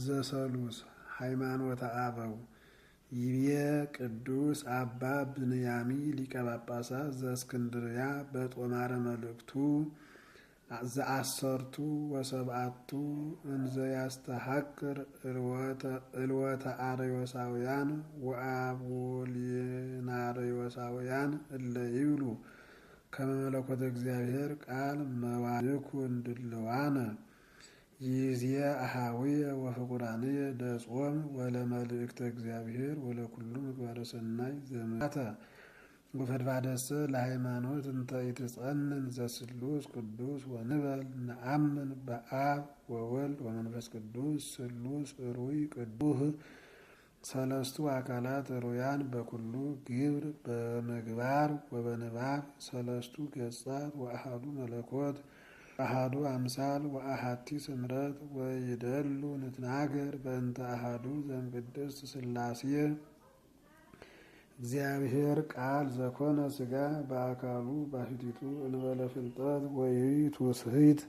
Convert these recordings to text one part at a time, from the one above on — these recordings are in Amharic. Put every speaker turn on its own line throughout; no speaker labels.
ዘሰሉስ ሃይማኖተ አበው ይቤ ቅዱስ አባ ብንያሚ ሊቀ ጳጳሳት ዘእስክንድርያ በጦማረ መልእክቱ ዘአሰርቱ ወሰብአቱ እንዘ ያስተሐቅር እልወተ አርዮሳውያን ወአቡሊናርዮሳውያን እለ ይብሉ ከመ መለኮተ እግዚአብሔር ቃል መዋንኩ እንድልዋነ ይዜ አሃዊየ ወፍቁራንየ ለጾም ወለመልእክተ እግዚአብሔር ወለኩሉ ምግባረ ሰናይ ዘመተ ወፈድፋደሰ ለሃይማኖት እንተ ይትጸንን ዘስሉስ ቅዱስ ወንበል ነአምን በአብ ወወልድ ወመንፈስ ቅዱስ ስሉስ ሩይ ቅዱስ ሰለስቱ አካላት ሩያን በኩሉ ግብር በምግባር ወበንባብ ሰለስቱ ገጻት ወአሐዱ መለኮት አሐዱ አምሳል ወአሐቲ ስምረት ወይደሉ ንትናገር በእንተ አሐዱ ዘእምቅድስት ሥላሴ እግዚአብሔር ቃል ዘኮነ ሥጋ በአካሉ ባሕቲቱ እንበለ ፍልጠት ወይትውስሕት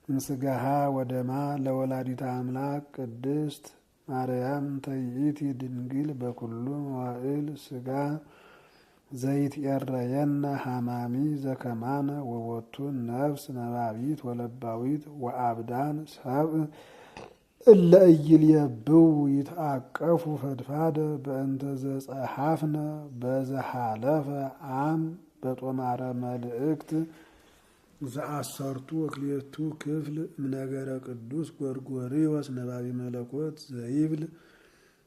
እምሥጋሃ ወደማ ለወላዲተ አምላክ ቅድስት ማርያም እንተ ይእቲ ድንግል በኩሉ መዋዕል ሥጋ ዘይትኤረየነ ሐማሚ ዘከማነ ወወቱ ነፍስ ነባቢት ወለባዊት ወአብዳን ሰብእ እለ ኢይልየብው ይትአቀፉ ፈድፋደ በእንተ ዘጸሐፍነ በዘሃለፈ አም በጦማረ መልእክት ዘአሰርቱ ወክልኤቱ ክፍል እምነገረ ቅዱስ ጎርጎርዮስ ነባቢ መለኮት ዘይብል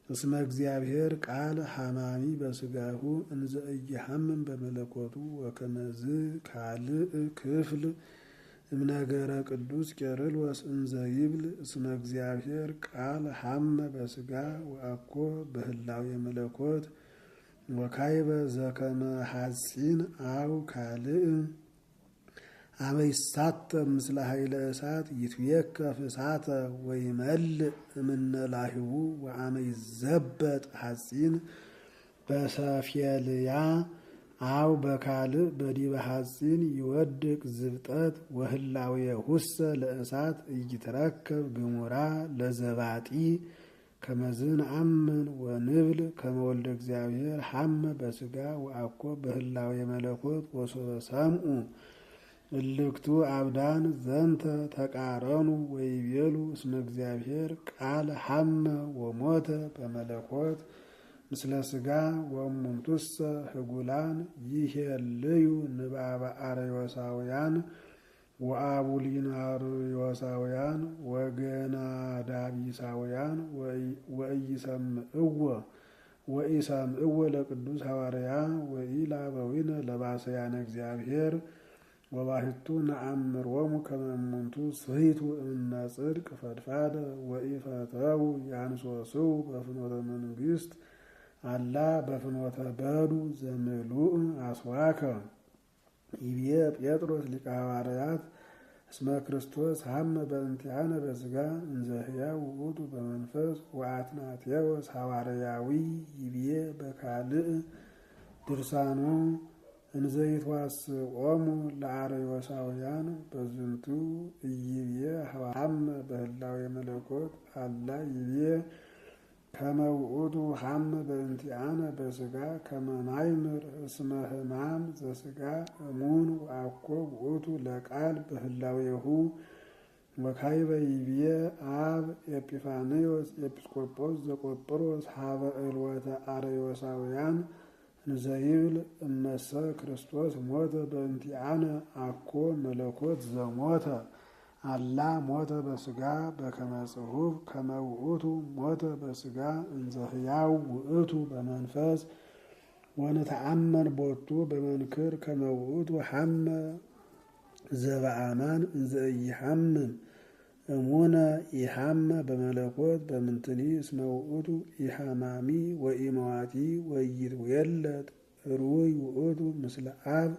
እስመ እግዚአብሔር ቃል ሐማሚ በሥጋሁ እንዘ ኢይሐምም በመለኮቱ ወከመዝ ካልእ ክፍል እምነገረ ቅዱስ ቄርሎስ እንዘ ይብል እስመ እግዚአብሔር ቃል ሐመ በሥጋ ወአኮ በህላዌ መለኮት ወካይበ ዘከመ ሐጺን አው ካልእ አመ ይሳተም ምስለ ኃይለ እሳት ይትዌከፍ እሳተ ወይመልእ እምነ ላህቡ ወአመ ይዘበጥ ሐጺን በሰፌልያ አው በካልእ በዲበ ሐጺን ይወድቅ ዝብጠት ወህላዌሁሰ ለእሳት ኢይትረከብ ግሙራ ለዘባጢ ከመዝ ነአምን ወንብል ከመ ወልደ እግዚአብሔር ሐመ በሥጋ ወአኮ በህላዌ መለኮት ወሶበ ሰምዑ እልክቱ አብዳን ዘንተ ተቃረኑ ወይቤሉ እስመ እግዚአብሔር ቃል ሐመ ወሞተ በመለኮት ምስለ ሥጋ ወእሙንቱሰ ህጉላን ይሄልዩ ንባበ አርዮሳውያን ወአቡሊናርዮሳውያን ወገናዳቢሳውያን ወኢሰምዕዎ ለቅዱስ ሐዋርያ ወኢላበዊነ ለባሰያነ እግዚአብሔር ወባሕቱ ነአምሮሙ ከመ እሙንቱ ስሕቱ እምነ ጽድቅ ፈድፋደ ወኢፈተው ያንሶስው በፍኖተ መንግሥት አላ በፍኖተ በዱ ዘምሉእ አስዋከ ይቤ ጴጥሮስ ሊቀ ሐዋርያት እስመ ክርስቶስ ሐመ በእንቲአነ በሥጋ እንዘ ሕያው ውእቱ በመንፈስ ወአትናቴዎስ ሐዋርያዊ ይቤ በካልእ ድርሳኑ እንዘ ይትዋስኦሙ ለአርዮሳውያን በዝንቱ ኢይቤ ሐመ በህላዌ መለኮት አላ ይቤ ከመ ውእቱ ሐመ በእንቲአነ በሥጋ ከመ ናይምር እስመ ሕማም ዘሥጋ እሙን ወአኮ ውእቱ ለቃል በህላዌሁ ወካይበ ይቤ አብ ኤጲፋንዮስ ኤጲስቆጶስ ዘቆጵሮስ ሀበ እልወተ አርዮሳውያን እንዘይብል እመሰ ክርስቶስ ሞተ በእንቲአነ አኮ መለኮት ዘሞተ አላ ሞተ በሥጋ በከመ ጽሑፍ ከመ ውእቱ ሞተ በሥጋ እንዘ ሕያው ውእቱ በመንፈስ ወነተአመን ቦቱ በመንክር ከመ ውእቱ ሐመ ዘበአማን እንዘ ኢይሐምም እሙነ ኢሐመ በመለኮት በምንትኒ እስመ ውእቱ ኢሐማሚ ወኢመዋቲ ወይትዌለድ ሩይ ውእቱ ምስለ አብ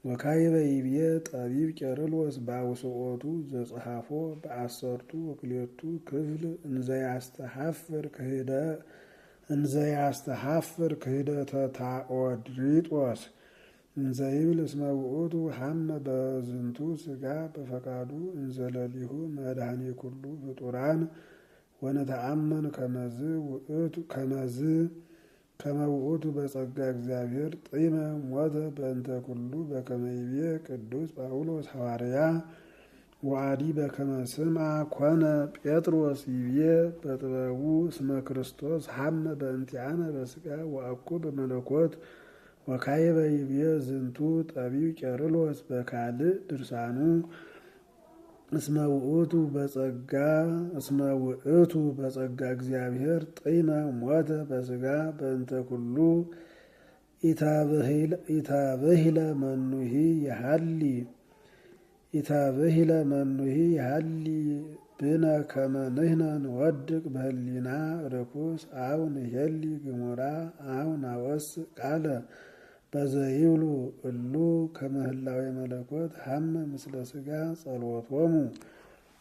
ወካዕበ ይቤ ጠቢብ ቄርሎስ በአውስኦቱ ዘጸሐፎ በ10ቱ ወክልኤቱ ክፍል እንዘያስተሐፍር ክህደተ ታኦድሪጦስ እንዘይብል እስመ ውእቱ ሐመ በዝንቱ ሥጋ በፈቃዱ እንዘለሊሁ መድኃኔ ኩሉ ፍጡራን ወነተአመን ከመ ውእቱ በጸጋ እግዚአብሔር ጢመ ሞተ በእንተ ኩሉ በከመ ይቤ ቅዱስ ጳውሎስ ሐዋርያ ወአዲ በከመ ስምዐ ኮነ ጴጥሮስ ይቤ በጥበቡ እስመ ክርስቶስ ሐመ በእንቲአነ በሥጋ ወአኮ በመለኮት ወካዕበ ይቤ ዝንቱ ጠቢብ ቄርሎስ በካልእ ድርሳኑ እስመ ውእቱ በጸጋ እግዚአብሔር ጢመ ሞተ በሥጋ በእንተ ኩሉ ኢታብሂለ መኑሂ ይሃሊ ብነ ከመ ንሕነ ንወድቅ በህሊና ርኩስ አው ንሄሊ ግሙራ አው ናወስእ ቃለ በዘይብሉ እሉ ከመ ህላዌ መለኮት ሐመ ምስለ ሥጋ ጸሎቶሙ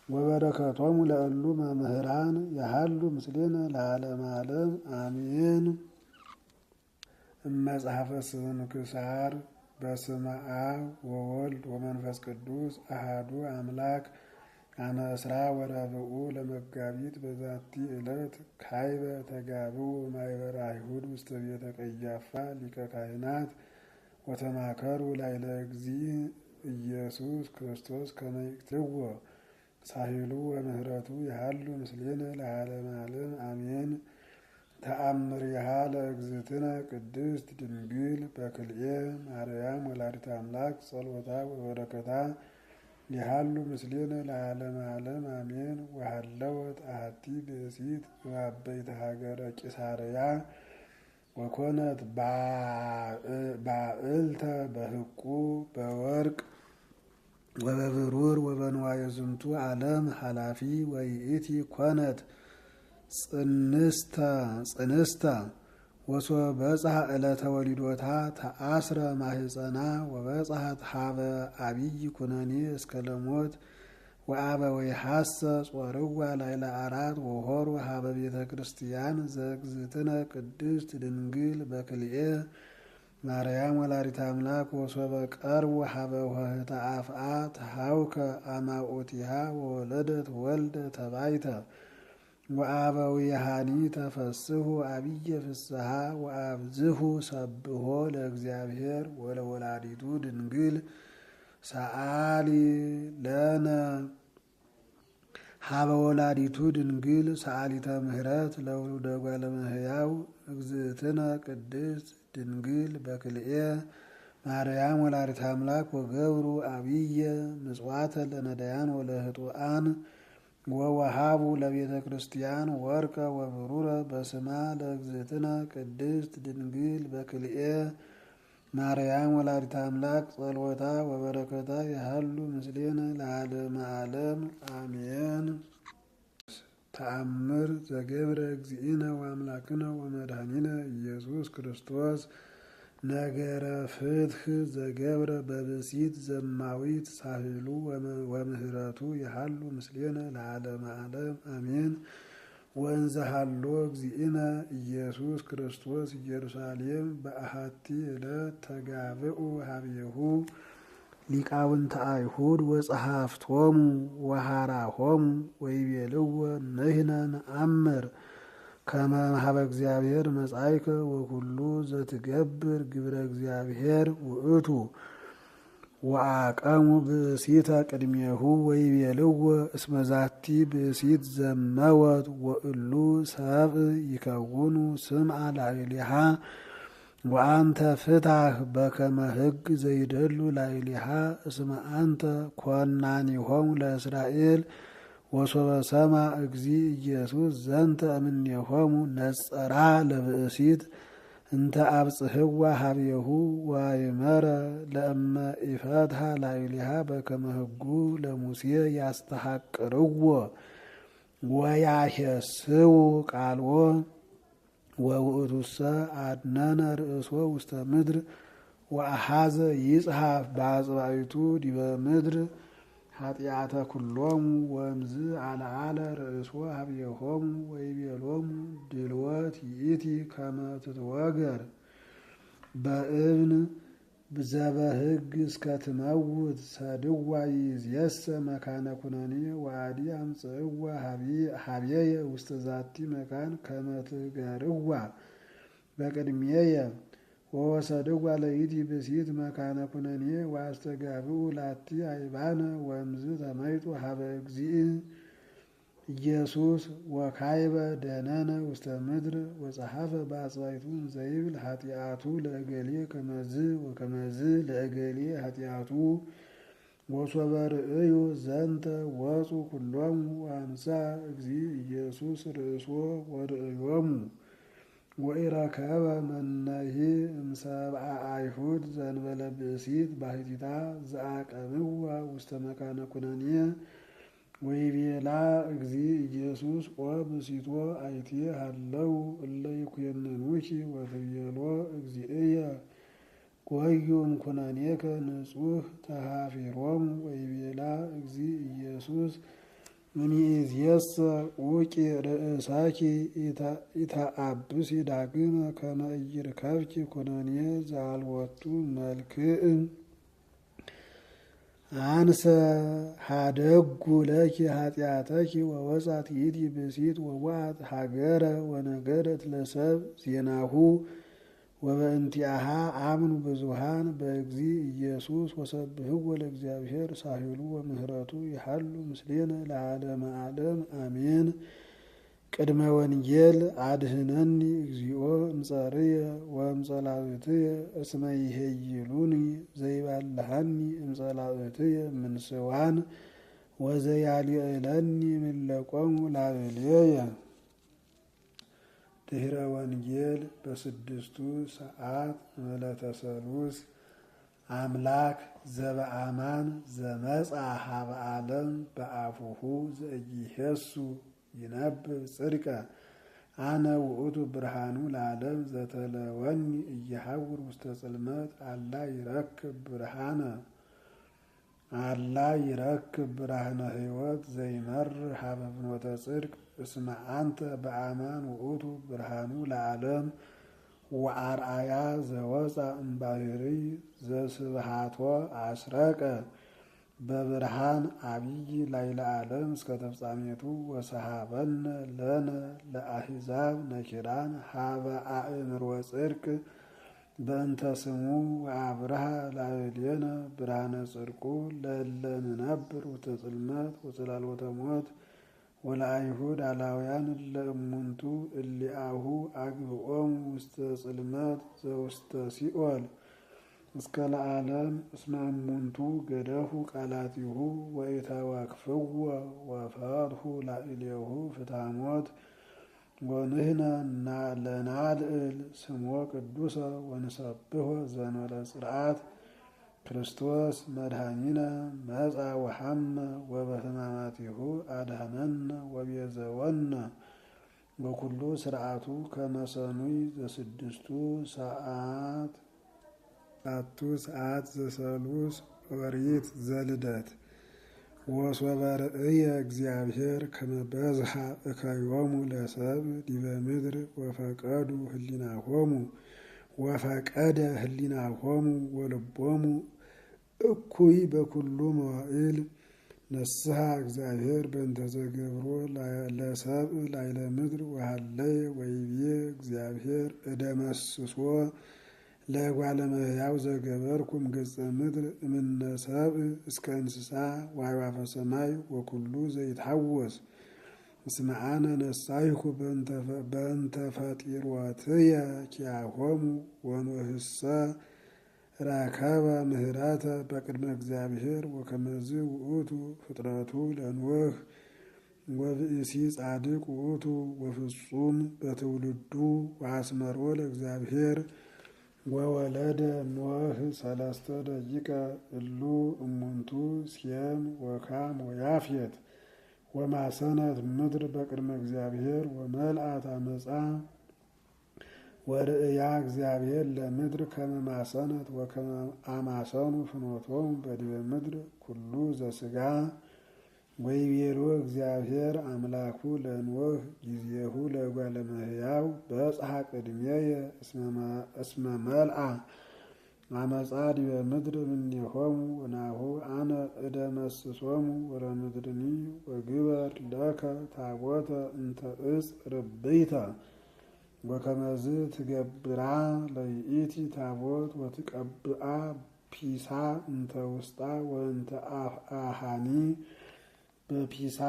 ወበረከቶሙ ለእሉ መምህራን ያሃሉ ምስሌነ ለዓለመ ዓለም አሜን። መጽሐፈ ስንክሳር በስመ አብ ወወልድ ወመንፈስ ቅዱስ አሐዱ አምላክ አመ ዕስራ ወረብዑ ለመጋቢት በዛቲ ዕለት ካዕበ ተጋብኡ ማኅበረ አይሁድ ውስተ ቤተ ቀያፋ ሊቀ ካህናት ወተማከሩ ላዕለ እግዚእ ኢየሱስ ክርስቶስ ከመ ይቅትዎ ሳሂሉ ወምህረቱ ያሃሉ ምስሌነ ለዓለመ ዓለም አሜን። ተአምሪሃ ለእግዝእትነ ቅድስት ድንግል በክልኤ ማርያም ወላዲተ አምላክ ጸሎታ ወበረከታ ያሃሉ ምስሌነ ለዓለመ ዓለም አሜን። ወሃለወት አሐቲ ብእሲት እምአበይተ ሀገረ ቂሳርያ ወኮነት ባዕልተ በሕቁ በወርቅ ወበብሩር ወበንዋየ ዝንቱ ዓለም ኃላፊ ወይእቲ ኮነት ጽንስተ ወሶበ በጽሐ ዕለተ ወሊዶታ ተአስረ ማህፀና ወበጽሐት ሀበ አብይ ኩነኔ እስከ ለሞት ወአበዊሃሰ ጾርዋ ላዕለ አራት ወሆሩ ሀበ ቤተ ክርስቲያን ዘእግዝእትነ ቅድስት ድንግል በክልኤ ማርያም ወላዲተ አምላክ ወሶበ ቀርቡ ሀበ ኆኅተ አፍአ ተሃውከ አማኦቲሃ ወወለደት ወልደ ተባይተ ወአበዊሃኒ ተፈስሑ አብየ ፍስሐ ወአብዝሑ ሰብሖ ለእግዚአብሔር ወለወላዲቱ ድንግል ሰአሊ ለነ ሀበ ወላዲቱ ድንግል ሰአሊተ ምህረት ለውሉደ እጓለ እመሕያው እግዝእትነ ቅድስት ድንግል በክልኤ ማርያም ወላዲተ አምላክ ወገብሩ አብየ ምጽዋተ ለነዳያን ወለህጡአን ወወሃቡ ለቤተ ክርስቲያን ወርቀ ወብሩረ በስማ ለእግዝእትነ ቅድስት ድንግል በክልኤ ማርያም ወላዲተ አምላክ ጸሎታ ወበረከታ ያሃሉ ምስሌነ ለዓለመ ዓለም አሜን። ተአምር ዘገብረ እግዚእነ ወአምላክነ ወመድኃኒነ ኢየሱስ ክርስቶስ ነገረ ፍትሕ ዘገብረ በብእሲት ዘማዊት ሳህሉ ወምህረቱ ያሃሉ ምስሌነ ለዓለመ ዓለም አሜን። ወእንዘ ሀሎ እግዚእነ ኢየሱስ ክርስቶስ ኢየሩሳሌም በአሐቲ ዕለት ተጋብኡ ሀቤሁ ሊቃውንተ አይሁድ ወጸሐፍቶሙ ወሃራሆሙ ወይቤልዎ ንሕነ ነአምር ከመ ኀበ እግዚአብሔር መጻእከ ወኩሉ ዘትገብር ግብረ እግዚአብሔር ውእቱ ወአቀሙ ብእሲተ ቅድሜሁ ወይቤልዎ እስመ ዛቲ ብእሲት ዘመወት ወእሉ ሰብእ ይከውኑ ስምዐ ላዕሌሃ ወአንተ ፍታህ በከመ ሕግ ዘይደሉ ላዕሌሃ እስመ አንተ ኮናኒሆሙ ለእስራኤል ወሶበ ሰምዐ እግዚእ ኢየሱስ ዘንተ እምኔሆሙ ነጸራ ለብእሲት እንተ አብጽሕዋ ሀቤሁ ወአእመረ ለእመ ኢፈትሐ ላዕሌሃ በከመ ሕጉ ለሙሴ ያስተሐቅርዎ ወያሄስው ቃልዎ ወውእቱሰ አድነነ ርእሶ ውስተ ምድር ወአሐዘ ይጽሐፍ በአጽባይቱ ዲበ ምድር ኃጢአተ ኩሎሙ ወእምዝ አልዓለ ርእሶ ሀብየሆሙ ወይቤሎሙ ድልወት ይእቲ ከመ ትትወገር በእብን ዘበሕግ እስከ ትመውት ሰድዋ ይእዜሰ መካነ ኩነኔ ወአዲ አምጽእዋ ሀብየየ ውስተ ዛቲ መካን ከመ ትገርዋ በቅድሜየ ወወሰድዋ ለይእቲ ብእሲት መካነ ኩነኔ ወአስተጋብኡ ላቲ አይባነ ወእምዝ ተመይጡ ሀበ እግዚእ ኢየሱስ ወካይበ ደነነ ውስተ ምድር ወጸሐፈ በአጽባይቱ ዘይብል ኃጢአቱ ለእገሌ ከመዝ ወከመዝ ለእገሌ ኃጢአቱ ወሶበ ርእዩ ዘንተ ወፁ ኩሎሙ ወአንሳ እግዚእ ኢየሱስ ርእሶ ወርእዮሙ ወኢረከበ መነሂ እምሰብአ አይሁድ ዘእንበለ ብእሲት ባሕቲታ ዘአቀብዋ ውስተ መካነ ኩነኔ ወይቤላ እግዚእ ኢየሱስ ኦ ብእሲቶ አይቴ ሃለው እለ ይኩነኑኪ ወትቤሎ እግዚእየ ጐዩ እምኩነኔከ ንጹሕ ተሃፊሮሙ ወይቤላ እግዚእ ኢየሱስ እምይእዜሰ ውቂ ርእሳኪ ኢተአብሲ ዳግመ ከመ ኢይርከብኪ ኩነኔ ዘአልቦቱ መልክዕ አንሰ ሀደጉ ለኪ ኃጢአተኪ ወወጻት ይእቲ ብእሲት ወወአት ሀገረ ወነገረት ለሰብ ዜናሁ ወበእንቲአሃ አምኑ ብዙሃን በእግዚእ ኢየሱስ ወሰብሕዎ ለእግዚአብሔር ሳህሉ ወምህረቱ ይሃሉ ምስሌነ ለዓለመ ዓለም አሜን። ቅድመ ወንጌል አድህነኒ እግዚኦ እምጸርየ ወእምጸላእትየ እስመ ይሄይሉኒ ዘይባልሃኒ እምጸላእትየ ምንስዋን ወዘያልዕለኒ ምለቆሙ ላዕሌየ። ድህረ ወንጌል በስድስቱ ሰዓት ዕለተ ሰሉስ አምላክ ዘበአማን ዘመጽአ ሀበ ዓለም በአፉሁ ዘኢይሄሱ ይነብብ ጽድቀ አነ ውእቱ ብርሃኑ ለዓለም ዘተለወኒ እየሐውር ውስተ ጽልመት አላ ይረክብ ብርሃነ ሕይወት ዘይመርር ሀበ ፍኖተ ጽድቅ እስመ አንተ በአማን ውእቱ ብርሃኑ ለዓለም ወአርአያ ዘወፃ እምባሕርይ ዘስብሃቶ አስረቀ በብርሃን አብይ ላዕለ ዓለም እስከ ተፍጻሜቱ ወሰሃበነ ለነ ለአሕዛብ ነኪራን ሀበ አእምሮ ጽድቅ በእንተ ስሙ ወአብርሃ ላዕሌነ ብርሃነ ጽድቁ ለእለ ንነብር ውስተ ጽልመት ወጽላሎተ ሞት ወለአይሁድ አላውያን ለእሙንቱ እሊአሁ አግብኦሙ ውስተ ጽልመት ዘውስተ ሲኦል እስከ ለዓለም እስመ እሙንቱ ገደፉ ቃላቲሁ ወኢተወክፍዎ ወፈትሑ ላዕሌሁ ፍትሐ ሞት ወንሕነ ለናልዕል ስሞ ቅዱሰ ወንሰብሖ ዘእንበለ ጽርዓት ክርስቶስ መድኃኒነ መጻ ወሐመ ወበሕማማቲሁ አድኀነነ ወቤዘወነ በኩሉ ስርዓቱ ከመ ሰኑይ ዘስድስቱ ሰዓት ዘሰሉስ ኦሪት ዘልደት ወሶበ ርእየ እግዚአብሔር ከመ በዝሐ እከዮሙ ለሰብእ ዲበ ምድር ወፈቀደ ህሊናሆሙ ወልቦሙ እኩይ በኩሉ መዋዕል ነስሐ እግዚአብሔር በእንተ ዘገብሮ ለሰብእ ላዕለ ምድር ወሀለየ ወይቤ እግዚአብሔር እደመስሶ ለእጓለ እመሕያው ዘገበርኩም ገጸ ምድር እምነ ሰብእ እስከ እንስሳ ወአዕዋፈ ሰማይ ወኩሉ ዘይትሐወስ እስመ አነ ነሳይኩ በእንተ ፈጢሮትየ ኪያሆሙ ወኖህሰ ረከበ ምህረተ በቅድመ እግዚአብሔር ወከመዝ ውእቱ ፍጥረቱ ለኖህ ወብእሲ ጻድቅ ውእቱ ወፍጹም በትውልዱ ወአስመሮ ለእግዚአብሔር ወወለደ ኖህ ሰለስተ ደቂቀ እሉ እሙንቱ ሴም ወካም ወያፌት ወማሰነት ምድር በቅድመ እግዚአብሔር ወመልአት አመፃ ወርእያ እግዚአብሔር ለምድር ከመ ማሰነት ወከመ አማሰኑ ፍኖቶሙ በዲበ ምድር ኩሉ ዘሥጋ ወይቤሎ እግዚአብሔር አምላኩ ለኖህ ጊዜሁ ለእጓለ እመሕያው በጽሐ ቅድሜየ እስመ መልአ አመፃ ዲበ ምድር እምኔሆሙ ወናሁ አነ እደመስሶሙ ወለምድርኒ ወግበር ለከ ታቦተ እንተ ዕፅ ርብይተ ወከመዝ ትገብራ ለይእቲ ታቦት ወትቀብአ ፒሳ እንተ ውስጣ ወእንተ አሃኒ በፒሳ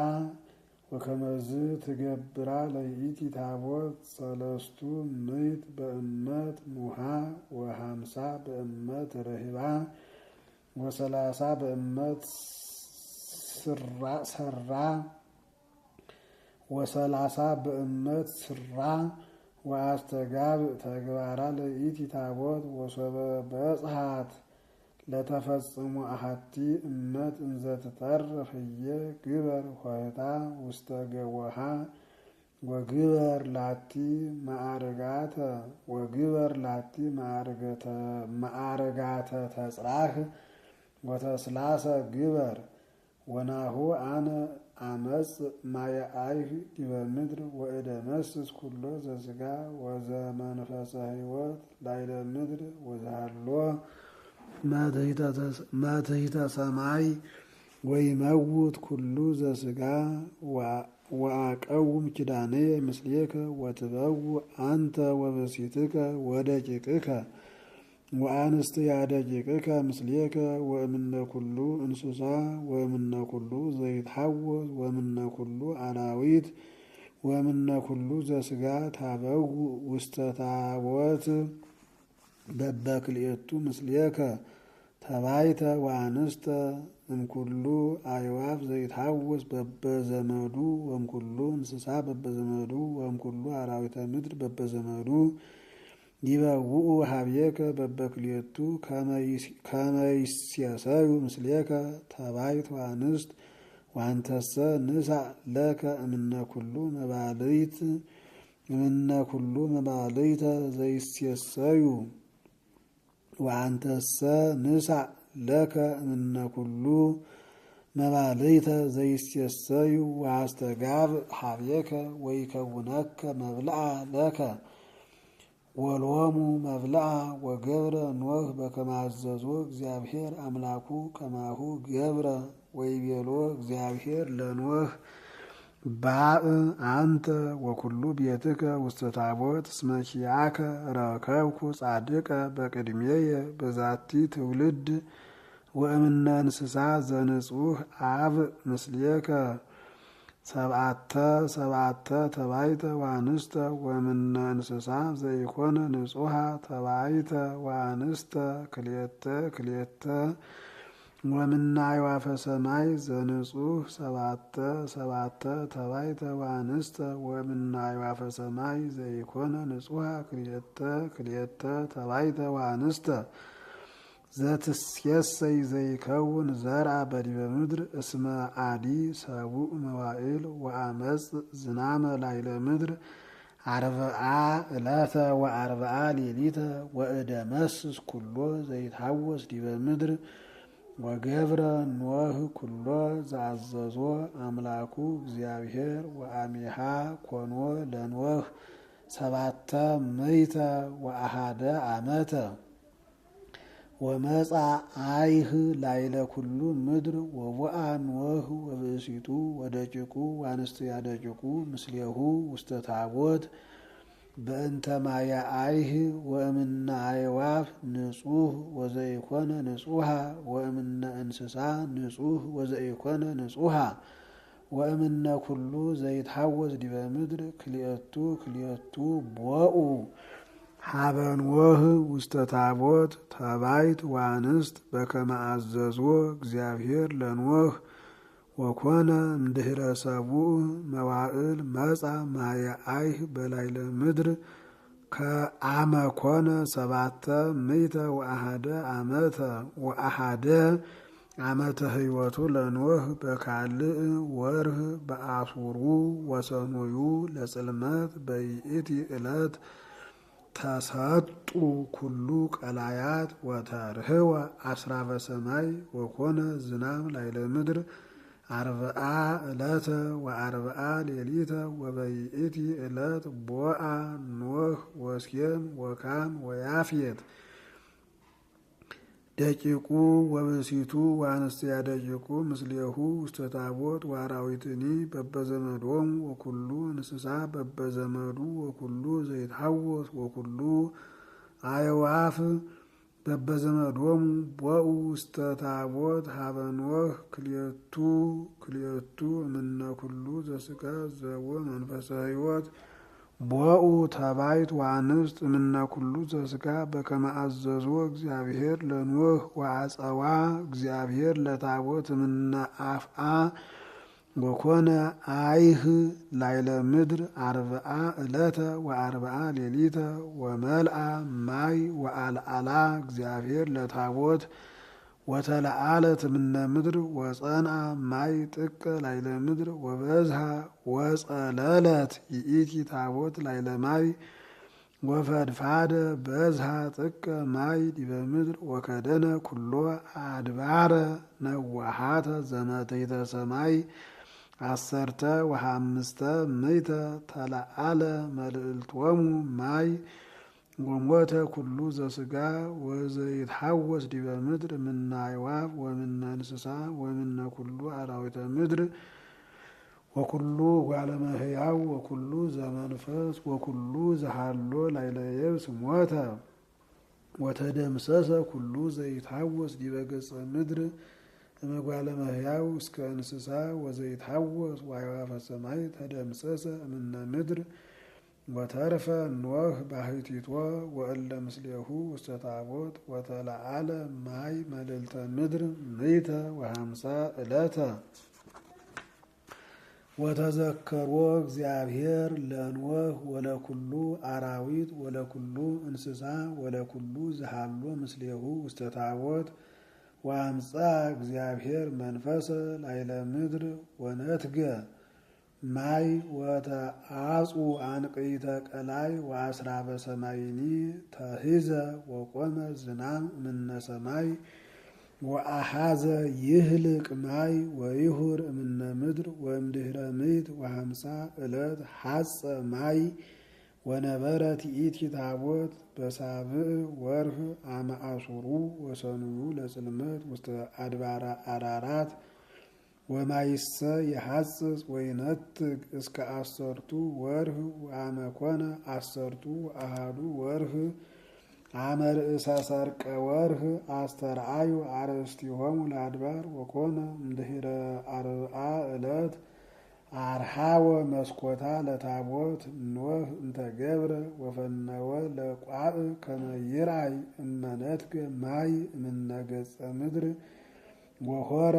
ወከመዝ ትገብራ ለይእቲ ታቦት 300 በእመት ሙሃ ወ50 በእመት ርህባ ወ30 በእመት ሰራ ወ30 በእመት ስራ ወአስተጋብ ተግባራ ለይእቲ ታቦት ወሶበ በጽሐት ለተፈጽሙ አሐቲ እመት እንዘ ትተርፍ ህየ ግበር ኆኅታ ውስተ ገቦሃ ወግበር ላቲ ማዕርጋተ ተጽራህ ወተስላሰ ግበር ወናሁ አነ አመጽ ማየአይህ ዲበ ምድር ወእደመስስ ኩሎ ዘሥጋ ወዘመንፈሰ ሕይወት ላዕለ ምድር ወዘሃሎ መትሕተ ሰማይ ወይመውት ኩሉ ዘሥጋ ወአቀውም ኪዳነየ ምስሌከ ወትበውእ አንተ ወብእሲትከ ወደቂቅከ ወአንስትያ ደቂቅከ ምስሌከ ወእምነ ኩሉ እንስሳ ወእምነ ኩሉ ዘይትሐወስ ወእምነ ኩሉ አራዊት ወእምነ ኩሉ ዘሥጋ ታበውእ ውስተ ታቦት በበክልኤቱ ምስሌከ ተባይተ ወአንስተ እምኩሉ አዕዋፍ ዘይትሐወስ በበዘመዱ ወእምኩሉ እንስሳ በበዘመዱ ወእምኩሉ አራዊተ ምድር በበዘመዱ ይበውኡ ሀቤከ በበክልኤቱ ከመ ይሴሰዩ ምስሌከ ተባይት ወአንስት ወአንተሰ ንሣእ ለከ እምነ ኩሉ መባልዕተ ዘይሴሰዩ ወአንተሰ ንሣእ ለከ እምነ ኩሉ መባልዕተ ዘይሴሰዩ ወአስተጋብ ሀቤከ ወይከውነከ መብልዓ ለከ ወሎሙ መብልዓ ወገብረ ኖህ በከመ አዘዞ እግዚአብሔር አምላኩ ከማሁ ገብረ ወይቤሎ እግዚአብሔር ለኖህ ባእ አንተ ወኩሉ ቤትከ ውስተ ታቦት እስመ ኪያከ ረከብኩ ጻድቀ በቅድሜየ በዛቲ ትውልድ ወእምነ እንስሳ ዘንጹህ አብ ምስሌከ ሰብአተ ተባይተ ወአንስተ ወእምነ እንስሳ ዘይኮነ ንጹሃ ተባይተ ወአንስተ ክልኤተ ወእምነ አዕዋፈ ሰማይ ዘንጹህ ሰብአተ ተባይተ ወአንስተ ወእምነ አዕዋፈ ሰማይ ዘይኮነ ንጹሃ ክልኤተ ተባይተ ወአንስተ ዘትሴሰይ ዘይከውን ዘርአ በዲበ ምድር እስመ አዲ ሰቡእ መዋዕል ወአመጽ ዝናመ ላዕለ ምድር 40 ዕለተ ወ40 ሌሊተ ወእደመስስ ኩሎ ዘይትሐወስ ዲበ ምድር ወገብረ ኖህ ኩሎ ዘአዘዞ አምላኩ እግዚአብሔር ወአሜሃ ኮኖ ለኖህ 701 ዓመተ ወመጻ አይህ ላዕለ ኩሉ ምድር ወቦአ ኖህ ወብእሲቱ ወደቂቁ ወአንስትያ ደቂቁ ምስሌሁ ውስተ ታቦት በእንተ ማየ አይህ ወእምነ አዕዋፍ ንጹህ ወዘይኮነ ንጹሃ ወእምነ እንስሳ ንጹህ ወዘይኮነ ንጹሃ ወእምነ ኩሉ ዘይትሐወስ ዲበ ምድር ክልኤቱ ቦኡ ሀበ ኖህ ውስተ ታቦት ተባይት ወአንስት በከመ አዘዞ እግዚአብሔር ለኖህ ወኮነ እምድኅረ ሰቡእ መዋዕል መጻ ማየ አይህ በላዕለ ምድር ከአመ ኮነ 701 ዓመተ ሕይወቱ ለኖህ በካልእ ወርህ በአሱሩ ወሰኑዩ ለጽልመት በይእቲ ዕለት ተሰጡ ኩሉ ቀላያት ወተርህወ አስራበ ሰማይ ወኮነ ዝናም ላይለ ምድር 40 ዕለተ ወ40 ሌሊተ ወበይእቲ ዕለት ቦአ ኖህ ወሴም ወካም ወያፌት ደቂቁ ወብእሲቱ ወአንስትያ ደቂቁ ምስሌሁ ውስተ ታቦት ወአራዊትኒ በበዘመዶሙ ወኩሉ እንስሳ በበዘመዱ ወኩሉ ዘይትሐወስ ወኩሉ አዕዋፍ በበዘመዶሙ ቦኡ ውስተ ታቦት ሀበ ኖህ ክልኤቱ እምነ ኩሉ ዘሥጋ ዘቦ መንፈሰ ሕይወት ቦኡ ተባይት ወአንስት እምነ ኩሉ ዘሥጋ በከመ አዘዞ እግዚአብሔር ለኖህ ወአጸዋ እግዚአብሔር ለታቦት እምነ አፍአ ወኮነ አይህ ላይለ ምድር 40 ዕለተ ወ40 ሌሊተ ወመልአ ማይ ወአልዓላ እግዚአብሔር ለታቦት ወተለዓለት እምነ ምድር ወጸንአ ማይ ጥቀ ላይለ ምድር ወበዝሃ ወጸለለት ይእቲ ታቦት ላይለ ማይ ወፈድፋደ በዝሃ ጥቀ ማይ ዲበ ምድር ወከደነ ኩሎ አድባረ ነዋሃተ ዘመተይተ ሰማይ 15 ምእተ ተለዓለ መልዕልቶሙ ማይ ወሞተ ኩሉ ዘሥጋ ወዘይትሐወስ ዲበ ምድር እምነ አዕዋፍ ወእምነ እንስሳ ወእምነ ኩሉ አራዊተ ምድር ወኩሉ እጓለ እመሕያው ወኩሉ ዘመንፈስ ወኩሉ ዘሃሎ ላይለ የብስ ሞተ ወተደምሰሰ ኩሉ ዘይትሐወስ ዲበ ገጸ ምድር እምጓለ እመሕያው እስከ እንስሳ ወዘይትሐወስ ወአዕዋፈ ሰማይ ተደምሰሰ እምነ ምድር ወተርፈ ኖህ ባሕቲቶ ወእለ ምስሌሁ ውስተ ታቦት ወተለዓለ ማይ መልዕልተ ምድር 150 ዕለተ ወተዘከሮ እግዚአብሔር ለኖህ ወለኩሉ አራዊት ወለኩሉ እንስሳ ወለኩሉ ዘሃሎ ምስሌሁ ውስተ ታቦት ወአምጻ እግዚአብሔር መንፈሰ ላይለ ምድር ወነትገ ማይ ወተአጹ አንቅይተ ቀላይ ወአስራበ ሰማይኒ ተሂዘ ወቆመ ዝናም እምነ ሰማይ ወአሃዘ ይህልቅ ማይ ወይሁር እምነ ምድር ወእምድኅረ 150 ዕለት ሐጸ ማይ ወነበረት ይእቲ ታቦት በሳብዕ ወርህ አመ አሱሩ ወሰኑዩ ለጽልመት ውስተ አድባረ አራራት ወማይሰ የሐጽጽ ወይነትግ እስከ 10 ወርህ ወአመ ኮነ 10 አሃዱ ወርህ አመ ርእሰ ሰርቀ ወርህ አስተርአዩ አርእስቲሆሙ ለአድባር ወኮነ እምድኅረ 40 ዕለት አርሃወ መስኮታ ለታቦት ኖህ እንተገብረ ወፈነወ ለቋዕ ከመ ይርአይ እመነትገ ማይ እምነ ገጸ ምድር ወሆረ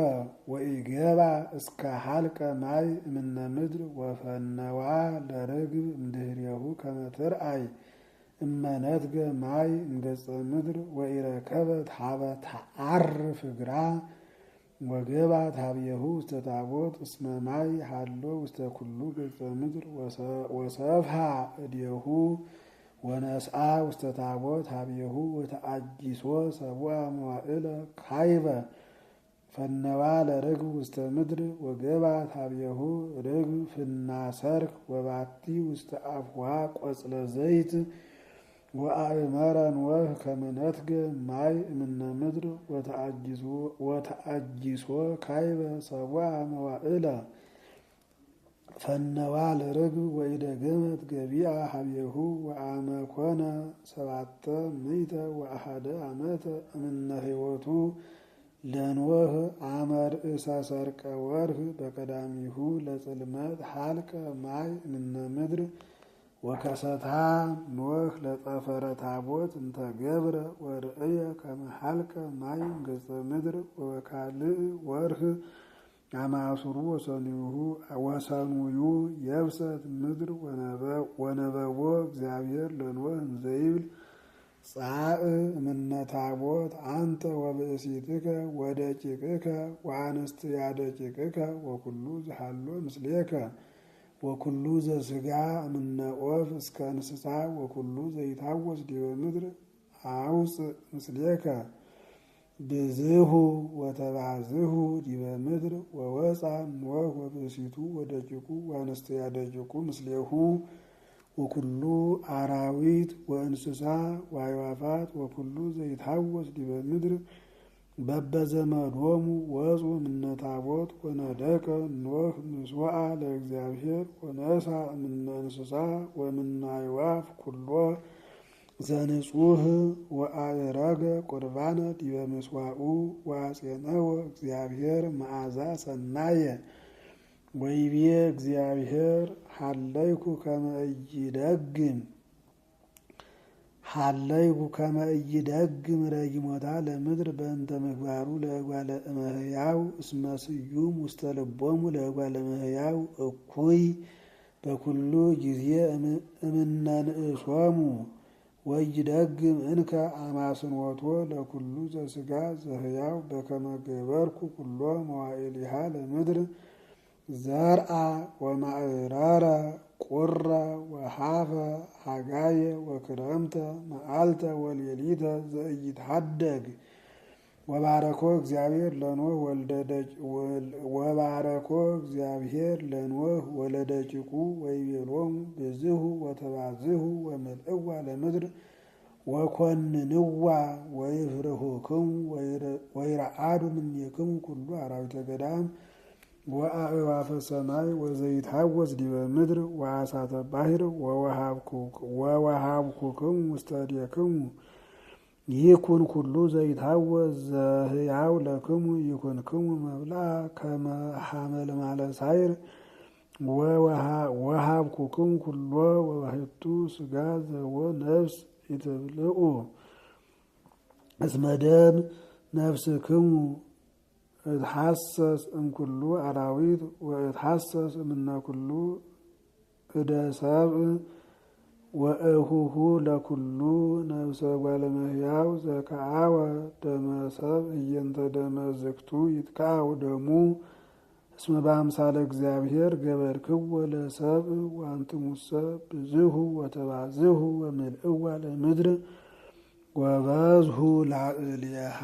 ወኢገባ እስከ ሀልቀ ማይ እምነ ምድር ወፈነዋ ለርግብ እምድኅሬሁ ከመ ትርአይ እመነትገ ማይ እምገጸ ምድር ወኢረከበት ሀበ ተዓርፍ እግራ ወገባ ታብየሁ ውስተ ታቦት እስመ ማይ ሃሎ ውስተ ኩሉ ገጸ ምድር ወሰፍሃ እዴሁ ወነስአ ውስተ ታቦት ሀብየሁ ወተአጊሶ 7 መዋዕለ ካይበ ፈነዋ ለርግብ ውስተ ምድር ወገባ ታብየሁ ርግብ ፍና ሰርክ ወባቲ ውስተ አፍዋ ቆጽለ ዘይት ወአእመረ ኖህ ከመ ነትገ ማይ እምነ ምድር ወተአጊሶ ካይበ 7 መዋዕለ ፈነዋ ለርግብ ወኢደገመት ገቢአ ሀብየሁ ወአመ ኮነ 701 ዓመተ እምነ ሕይወቱ ለኖህ አመ ርእሰ ሰርቀ ወርህ በቀዳሚሁ ለጽልመት ሀልቀ ማይ እምነ ምድር ወከሰታ ኖህ ለጠፈረ ታቦት እንተ ገብረ ወርእየ ከመ ሀልቀ ማይ እምገጸ ምድር ወካልእ ወርህ አመ አሱሩ ወሰኑዩ የብሰት ምድር ወነበቦ እግዚአብሔር ለኖህ እንዘይብል ጻእ እምነ ታቦት አንተ ወብእሲትከ ወደቂቅከ ወአንስትያ ደቂቅከ ወኩሉ ዘሃሎ ምስሌከ ወኩሉ ዘስጋ እምነ ኦፍ እስከ እንስሳ ወኩሉ ዘይታወስ ዲበ ምድር አውፅእ ምስሌከ ብዝሁ ወተባዝሁ ዲበ ምድር ወወፃ ኖህ ወብእሲቱ ወደቂቁ ወአንስትያ ደቂቁ ምስሌሁ ወኩሉ አራዊት ወእንስሳ ወአዕዋፋት ወኩሉ ዘይታወስ ዲበ ምድር በበዘመዶሙ ወፁ እምነ ታቦት ወነደቀ ኖህ ምስዋዓ ለእግዚአብሔር ወነሳ እምነ እንስሳ ወእምነ አዕዋፍ ኩሎ ዘንጹህ ወአዕረገ ቁርባነ ዲበ ምስዋኡ ወአጼነወ እግዚአብሔር መዓዛ ሰናየ ወይቤ እግዚአብሔር ሀለይኩ ከመ ኢይደግም ረጊሞታ ለምድር በእንተ ምግባሩ ለእጓለ እመሕያው እስመ ስዩም ውስተ ልቦሙ ለእጓለ እመሕያው እኩይ በኩሉ ጊዜ እምነ ንእሶሙ ወይደግም እንከ አማስንወቶ ለኩሉ ዘስጋ ዘሕያው በከመ ገበርኩ ኩሎ መዋዕሊሃ ለምድር ዘርአ ወማዕረረ ቁረ ወሃፈ ሀጋየ ወክረምተ መዓልተ ወሌሊተ ዘኢይትሐደግ ወባረኮ እግዚአብሔር ለኖህ ወለደቂቁ ወይቤሎሙ ብዝሁ ወተባዝሁ ወምልእዋ ለምድር ወኮንንዋ ወይፍርሁክሙ ወይረአዱ እምኔክሙ ኩሉ አራዊተ ገዳም ወአዕዋፈ ሰማይ ወዘይትሐወስ ዲበ ምድር ወአሳተ ባሕር ወወሃብኩክሙ ውስተ እዴክሙ ይኩን ኩሉ ዘይትሐወስ ዘሕያው ለክሙ ይኩንክሙ መብልዐ ከመ ሐመልማለ ሳይር ወወሃብኩክሙ ኩሎ ወባሕቱ ሥጋ ዘቦ ነፍስ ኢትብልዑ እስመ ደም ነፍስክሙ እትሐሰስ እምኩሉ አራዊት ወእትሐሰስ እምነ ኩሉ እደ ሰብእ ወእሁሁ ለኩሉ ነፍሰ እጓለ እመሕያው ዘከአወ ደመ ሰብእ እየንተ ደመ ዝግቱ ይትከዐው ደሙ እስመ በአምሳለ እግዚአብሔር ገበርክዎ ለሰብእ ወአንትሙሰ ብዝሁ ወተባዝሁ ወምልእዋ ለምድር ወበዝሁ ላዕሌሃ።